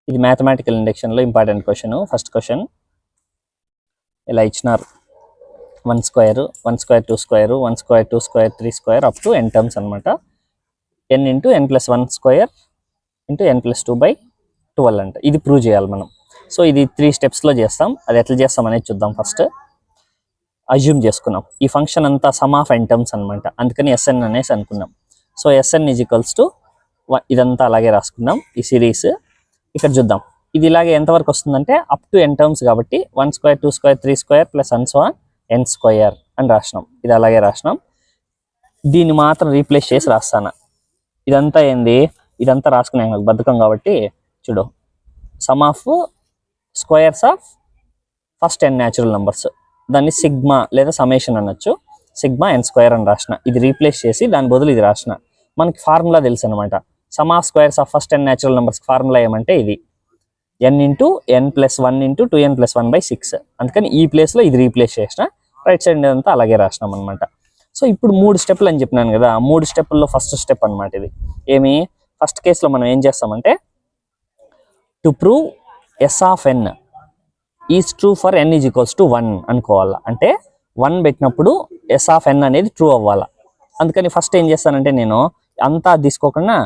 ఇది మ్యాథమెటికల్ ఇండక్షన్లో important question. First question ఇలా ఇచ్చినారు, 1 square 1 square 2 square 1 square 2 square 3 square up to n terms అనమాట. n into n+1 square into n+2/12 అంట. ఇది ప్రూవ్ చేయాలి మనం. సో ఇది 3 స్టెప్స్లో చేస్తాం. అది ఎట్లా చేస్తాం అనేది చూద్దాం. ఫస్ట్ అజ్యూమ్ చేసుకున్నాం ఈ ఫంక్షన్ అంతా సమ్ ఆఫ్ n టర్మ్స్ అనమాట, అందుకని Sn అనేసి అనుకున్నాం. సో Sn = ఇదంతా అలాగే రాసుకున్నాం ఈ సిరీస్. ఇక్కడ చూద్దాం ఇది ఇలాగే ఎంతవరకు వస్తుందంటే అప్ టు n టర్మ్స్ కాబట్టి 1 square 2 square 3 square plus and so on n square అని రాసినాం. ఇది అలాగే రాసినాం. దీన్ని మాత్రం రీప్లేస్ చేసి రాస్తాను. ఇదంతా ఏంది, ఇదంతా రాసుకునే బద్ధకం కాబట్టి చూడు, some of squares of first n natural numbers, దాన్ని సిగ్మా లేదా సమేషన్ అనొచ్చు. సిగ్మా n స్క్వేర్ అని రాసిన. ఇది రీప్లేస్ చేసి దాని బదులు ఇది రాసిన. మనకి ఫార్ములా తెలుసు అనమాట. Some of squares of first n natural numbers formula ఏమంటే ఇది n into n+1 into 2n+1/6. అందుకని ఈ ప్లేస్లో ఇది రీప్లేస్ చేసిన. రైట్ సైడ్ అంతా అలాగే రాసినాం అనమాట. సో ఇప్పుడు 3 స్టెప్లు అని చెప్పినాను కదా, 3 స్టెప్పుల్లో ఫస్ట్ స్టెప్ అనమాట ఇది. ఏమి, ఫస్ట్ కేసులో మనం ఏం చేస్తామంటే to prove S of n is true for n = 1 అనుకోవాలా. అంటే 1 పెట్టినప్పుడు S ఆఫ్ n అనేది ట్రూ అవ్వాలా. అందుకని ఫస్ట్ ఏం చేస్తానంటే నేను అంతా తీసుకోకుండా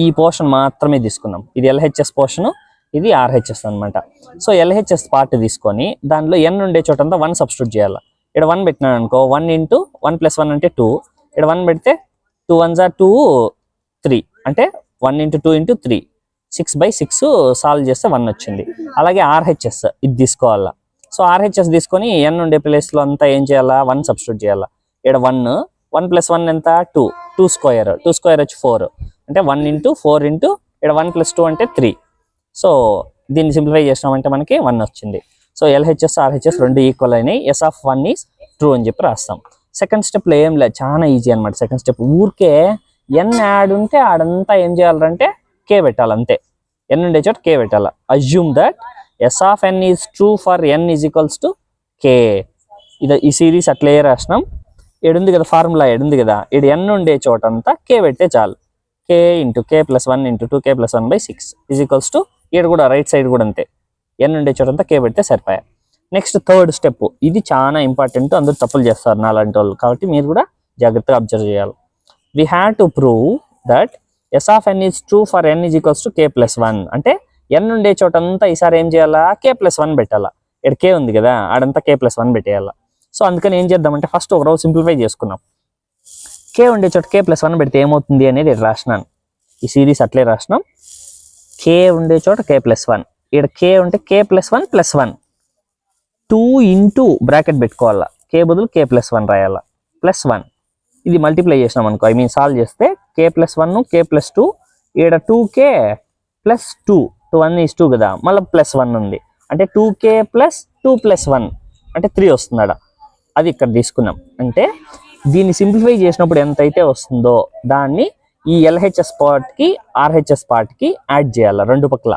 ఈ పోర్షన్ మాత్రమే తీసుకున్నాం. ఇది LHS పోర్షన్, ఇది RHS అనమాట. సో LHS పార్ట్ తీసుకొని దానిలో n ఉండే చోటంతా 1 సబ్స్టిట్యూట్ చేయాలి. ఇక్కడ 1 పెట్టినాను అనుకో, 1 ఇంటూ 1+1 అంటే 2. ఇక్కడ 1 పెడితే 2 1 = 2 3 అంటే 1 ఇంటూ 2 ఇంటూ 3 6/6 సాల్వ్ చేస్తే 1 వచ్చింది. అలాగే RHS ఇది తీసుకోవాలా. సో RHS తీసుకొని n ఉండే ప్లేస్లో అంతా ఏం చేయాలా, 1 సబ్స్టిట్యూట్ చేయాలా. ఇక్కడ 1+1 ఎంత 2 స్క్వేర్ వచ్చి 4 అంటే 1 ఇంటూ 4 ఇంటూ ఇక్కడ 1+2 అంటే 3. సో దీన్ని సింప్లిఫై చేసినామంటే మనకి 1 వచ్చింది. సో LHS RHS రెండు ఈక్వల్ అయినాయి. S ఆఫ్ 1 ఈజ్ ట్రూ అని చెప్పి రాస్తాం. సెకండ్ స్టెప్లో ఏం లేదు, చాలా ఈజీ అనమాట. సెకండ్ స్టెప్ ఊరికే n యాడ్ ఉంటే ఆడంతా ఏం చేయాలంటే k పెట్టాలి అంతే. n ఉండే చోట k పెట్టాలి. Assume that S of n is true for n = k. ఇది ఈ సిరీస్ అట్లే రాసినాం. ఏడుంది కదా ఫార్ములా, ఏడుంది కదా, ఇది n ఉండే చోట అంతా k పెడితే చాలు. k into k+1 into 2k+1/6 ఇక్కడ కూడా రైట్ సైడ్ కూడా అంతే, n ఉండే చోటంతా k పెడితే సరిపోయా. నెక్స్ట్ థర్డ్ స్టెప్, ఇది చాలా ఇంపార్టెంట్, అందరూ తప్పులు చేస్తారు నాలాంటి వాళ్ళు, కాబట్టి మీరు కూడా జాగ్రత్తగా అబ్జర్వ్ చేయాలి. We have to prove that S of n is true for n = k+1. అంటే n ఉండే చోటంతా ఈసారి ఏం చేయాలా, k+1 పెట్టాలా. ఇక్కడ k ఉంది కదా, ఆడంతా k+1 పెట్టేయాలా. సో అందుకని ఏం చేద్దామంటే ఫస్ట్ ఒక రోజు సింప్లిఫై చేసుకున్నాం. k ఉండే చోట k+1 పెడితే ఏమవుతుంది అనేది ఇక్కడ రాసినాను. ఈ సిరీస్ అట్లే రాసినాం. k ఉండే చోట k+1, ఇక్కడ k ఉంటే k+1 + 1 2 ఇంటూ బ్రాకెట్ పెట్టుకోవాలా. k బదులు k+1 రాయాలా, +1. ఇది మల్టిప్లై చేసినాం అనుకో, సాల్వ్ చేస్తే k+1 k+2 ఇక్కడ 2k + 2 1 is 2 కదా, మళ్ళీ +1 ఉంది అంటే 2k + 2 + 1 అంటే 3 వస్తుంది. అది ఇక్కడ తీసుకున్నాం. అంటే దీన్ని సింప్లిఫై చేసినప్పుడు ఎంతైతే వస్తుందో దాన్ని ఈ LHS పార్ట్కి RHS పార్ట్కి యాడ్ చేయాలి రెండు పక్కల.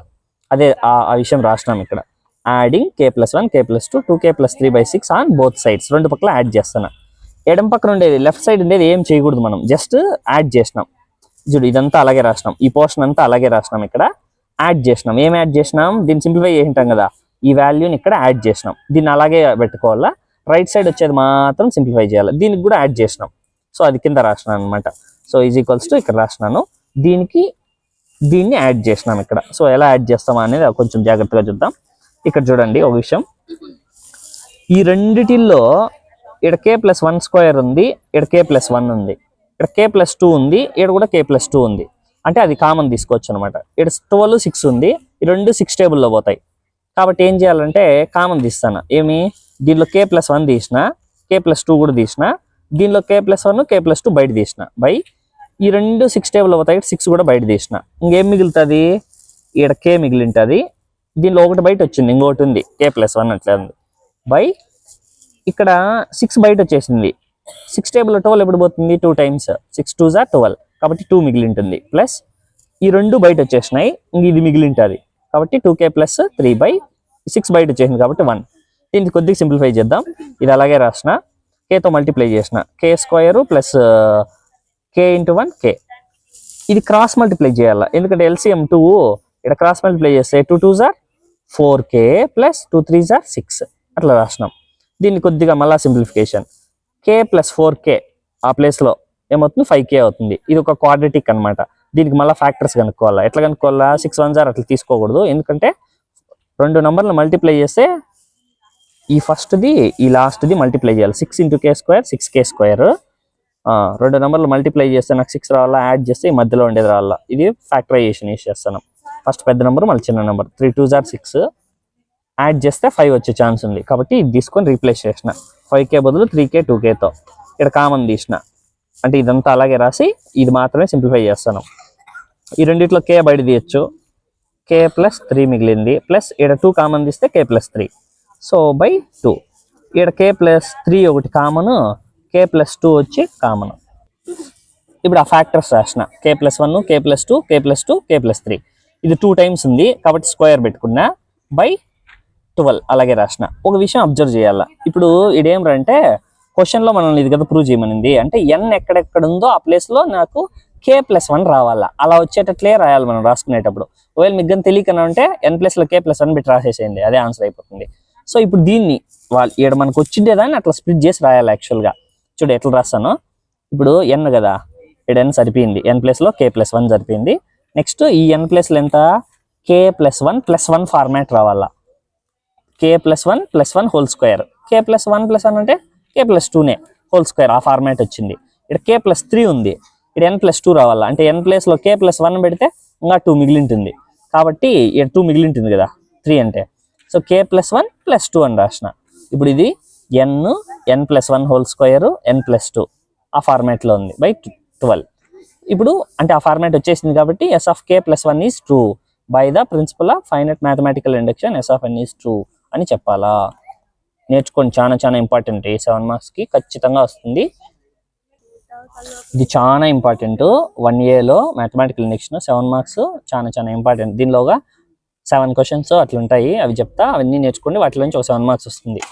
అదే ఆ విషయం రాసినాం ఇక్కడ. Adding k+1 k+2 2k + 3/6 on both sides, రెండు పక్కల యాడ్ చేస్తున్నా. ఎడం పక్కన ఉండేది లెఫ్ట్ సైడ్ ఉండేది ఏం చేయకూడదు, మనం జస్ట్ యాడ్ చేసినాం. చూడు ఇదంతా అలాగే రాసినాం, ఈ పోర్షన్ అంతా అలాగే రాసినాం. ఇక్కడ యాడ్ చేసినాం. ఏం యాడ్ చేసినాం, దీన్ని సింప్లిఫై చేసింటాం కదా, ఈ వాల్యూని ఇక్కడ యాడ్ చేసినాం. దీన్ని అలాగే పెట్టుకోవాలా. రైట్ సైడ్ వచ్చేది మాత్రం సింప్లిఫై చేయాలి. దీనికి కూడా యాడ్ చేసినాం. సో అది కింద రాసినాను అనమాట. సో = ఇక్కడ రాసినాను, దీన్ని యాడ్ చేసినాం ఇక్కడ. సో ఎలా యాడ్ చేస్తామా అనేది కొంచెం జాగ్రత్తగా చూద్దాం. ఇక్కడ చూడండి ఒక విషయం, ఈ రెండిటిల్లో ఇక్కడ k+1 స్క్వేర్ ఉంది, ఇక్కడ k+1 ఉంది, ఇక్కడ k+2 ఉంది, ఇక్కడ కూడా k+2 ఉంది. అంటే అది కామన్ తీసుకోవచ్చు అనమాట. ఇక్కడ 12 6 ఉంది, ఈ రెండు 6 టేబుల్లో పోతాయి. కాబట్టి ఏం చేయాలంటే కామన్ తీస్తాను. ఏమి, దీనిలో k+1 తీసిన, k+2 కూడా తీసిన, దీనిలో k+1 k+2 బయట తీసిన, ఈ రెండు 6 టేబుల్ అవుతాయి, 6 కూడా బయట తీసిన. ఇంకేం మిగులుతుంది, ఇక్కడ k మిగిలి ఉంటుంది. దీనిలో ఒకటి బయట వచ్చింది, ఇంకోటి ఉంది k+1 అట్లా ఉంది. ఇక్కడ 6 బయట వచ్చేసింది. 6 టేబుల్లో 12 ఎప్పుడు పోతుంది, 2 times 6 2 = 12, కాబట్టి 2 మిగిలి ఉంటుంది. ప్లస్ ఈ రెండు బయట వచ్చేసినాయి, ఇది మిగిలి ఉంటుంది కాబట్టి 2k + 3/6 బయట వచ్చేసింది కాబట్టి 1. దీన్ని కొద్దిగా సింప్లిఫై చేద్దాం. ఇది అలాగే రాసిన, kతో మల్టిప్లై చేసిన, k² + k × 1 k. ఇది క్రాస్ మల్టిప్లై చేయాలి, ఎందుకంటే LCM 2 ఇక్కడ క్రాస్ మల్టిప్లై చేస్తే 2 2s are 4k plus 2 3s are 6 అట్లా రాసినాం. దీన్ని కొద్దిగా మళ్ళీ సింప్లిఫికేషన్, k ప్లస్ 4k ఆ ప్లేస్లో ఏమవుతుంది 5k అవుతుంది. ఇది ఒక క్వాడ్రటిక్ అనమాట. దీనికి మళ్ళీ ఫ్యాక్టర్స్ కనుక్కోవాలా. ఎట్లా కనుక్కోవాలా, 6 1s are అట్లా తీసుకోకూడదు, ఎందుకంటే రెండు నెంబర్లు మల్టిప్లై చేస్తే ఈ ఫస్ట్ది ఈ లాస్ట్ది మల్టిప్లై చేయాలి. 6 into k square 6k². రెండు నెంబర్లు మల్టిప్లై చేస్తే నాకు 6 రావాలా, యాడ్ చేస్తే ఈ మధ్యలో ఉండేది రావాలా. ఇది ఫ్యాక్టరైజేషన్ యూస్ చేస్తాను. ఫస్ట్ పెద్ద నెంబర్ మళ్ళీ చిన్న నెంబర్. 3 2s are 6, యాడ్ చేస్తే 5 వచ్చే ఛాన్స్ ఉంది కాబట్టి ఇది తీసుకొని రీప్లేస్ చేసిన. 5k బదులు 3k 2kతో ఇక్కడ కామన్ తీసిన. అంటే ఇదంతా అలాగే రాసి ఇది మాత్రమే సింప్లిఫై చేస్తాను. ఈ రెండిట్లో k బయట తీయచ్చు, k ప్లస్ 3 మిగిలింది, ప్లస్ ఇక్కడ 2 కామన్ తీస్తే k ప్లస్ 3, సో బై 2. ఇక్కడ k ప్లస్ 3 ఒకటి కామన్, k ప్లస్ 2 వచ్చి కామన్. ఇప్పుడు ఆ ఫ్యాక్టర్స్ రాసిన, k plus 1 k plus 2 k plus 2 k plus 3. ఇది 2 టైమ్స్ ఉంది కాబట్టి స్క్వేర్ పెట్టుకున్నా, బై 12 అలాగే రాసిన. ఒక విషయం అబ్జర్వ్ చేయాలా, ఇప్పుడు ఇదేమంటే క్వశ్చన్లో మనల్ని ఇది కదా ప్రూవ్ చేయమనింది, అంటే n ఎక్కడెక్కడ ఉందో ఆ ప్లేస్లో నాకు k ప్లస్ 1 రావాలా. అలా వచ్చేటట్లే రాయాలి మనం రాసుకునేటప్పుడు. ఒకవేళ మీకు కానీ తెలియకనా అంటే n ప్లేస్లో k ప్లస్ 1 పెట్టి రాసేసేయండి, అదే ఆన్సర్ అయిపోతుంది. సో ఇప్పుడు దీన్ని ఇక్కడ మనకు వచ్చిండేదాన్ని అట్లా స్ప్లిట్ చేసి రాయాలి. యాక్చువల్గా చూడు ఎట్లా రాస్తాను. ఇప్పుడు n కదా, ఇక్కడ n సరిపోయింది, n ప్లేస్లో k ప్లస్ 1 సరిపోయింది. నెక్స్ట్ ఈ n ప్లేస్లో ఎంత, k ప్లస్ 1 ప్లస్ 1 ఫార్మాట్ రావాలా. k plus 1 plus 1 whole square, k plus 1 plus 1 అంటే k ప్లస్ 2నే హోల్ స్క్వేర్, ఆ ఫార్మాట్ వచ్చింది. ఇక్కడ k ప్లస్ 3 ఉంది, ఇక్కడ n ప్లస్ 2 రావాలా. అంటే n ప్లేస్లో k ప్లస్ 1 పెడితే ఇంకా 2 మిగిలింటుంది కాబట్టి ఇక్కడ 2 మిగిలింటుంది కదా 3 అంటే. సో k ప్లస్ 1 ప్లస్ 2 అని రాసిన. ఇప్పుడు ఇది n plus 1 whole square n plus 2 ఆ ఫార్మాట్లో ఉంది బై 12. ఇప్పుడు అంటే ఆ ఫార్మాట్ వచ్చేసింది కాబట్టి s of k plus 1 is true by the principle of finite mathematical induction s of n is true అని చెప్పాలా. నేర్చుకోండి, చాలా చాలా ఇంపార్టెంట్. 7 మార్క్స్కి ఖచ్చితంగా వస్తుంది. ఇది చాలా ఇంపార్టెంట్. 1Aలో మ్యాథమెటికల్ ఇండక్షన్ 7 మార్క్స్ చాలా చాలా ఇంపార్టెంట్. దీనిలోగా 7 క్వశ్చన్స్ అట్లా ఉంటాయి, అవి చెప్తా, అవన్నీ నేర్చుకోండి. వాటిలో నుంచి ఒక 7 మార్క్స్ వస్తుంది.